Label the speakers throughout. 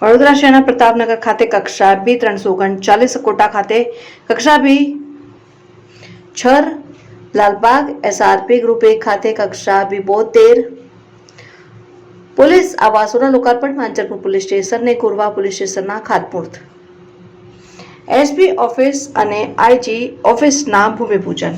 Speaker 1: વડોદરા શહેરના પ્રતાપનગર ખાતે કક્ષા બી 339 કોટા ખાતે કક્ષા બી છર લાલબાગ એસઆરપી ગ્રુપ 1 ખાતે કક્ષા બી 72 પોલીસ આવાસોના લોકાર્પણ માંજલપુર પોલીસ સ્ટેશન ને કોરવા પોલીસ સ્ટેશનના ખાતમુહૂર્ત એસપી ઓફિસ અને આઈજી ઓફિસના ભૂમિપૂજન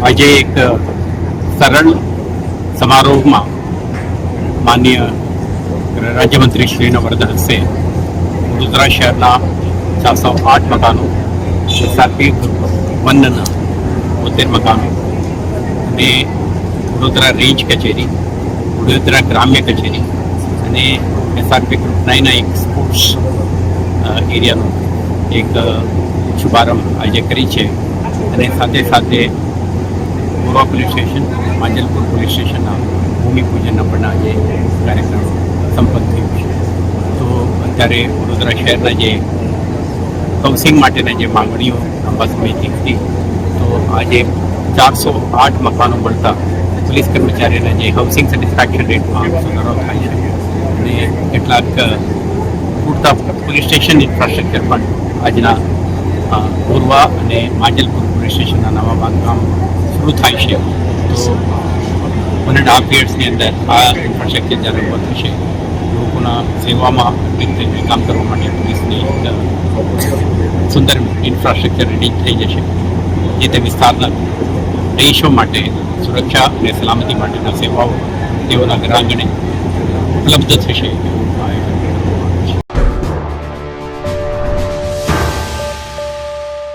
Speaker 2: આજે એક સરળ સમારોહમાં માનનીય રાજ્યમંત્રી શ્રીના વરદ હસ્તે વડોદરા શહેરના 408 મકાનો, એસઆરપી વનના 72 મકાનો અને વડોદરા રેન્જ કચેરી, વડોદરા ગ્રામ્ય કચેરી અને એસઆરપી ગ્રુપ 9ના એક સ્પોર્ટ્સ એરિયાનો એક શુભારંભ આજે કરી છે. અને સાથે સાથે Korwa police station, Manjalpur police સ્ટેશનના ભૂમિપૂજનનો પણ આજે કાર્યક્રમ સંપન્ન થયો છે. તો અત્યારે વડોદરા શહેરના જે હાઉસિંગ માટેના જે માંગણીઓ લાંબા સમયથી હતી, તો આજે 408 મકાનો મળતા પોલીસ કર્મચારીઓના જે હાઉસિંગ સેટિસ્ફેક્શન રેટમાં સુધારો થાય છે અને કેટલાક પૂરતા પોલીસ સ્ટેશન ઇન્ફ્રાસ્ટ્રક્ચર પણ આજના કોરવા અને માંજલપુર પોલીસ સ્ટેશનના નવા બાંધકામ શરૂ થાય છે. તો 1.5 yearsની અંદર આ ઇન્ફ્રાસ્ટ્રક્ચર જ્યારે ઊભું થશે, લોકોના સેવામાં કામ કરવા માટે પોલીસની સુંદર ઇન્ફ્રાસ્ટ્રક્ચર રેડી થઈ જશે, જે તે વિસ્તારના રહીશો માટે સુરક્ષા અને સલામતી માટેના સેવાઓ તેઓના ઘર આંગણે ઉપલબ્ધ થશે.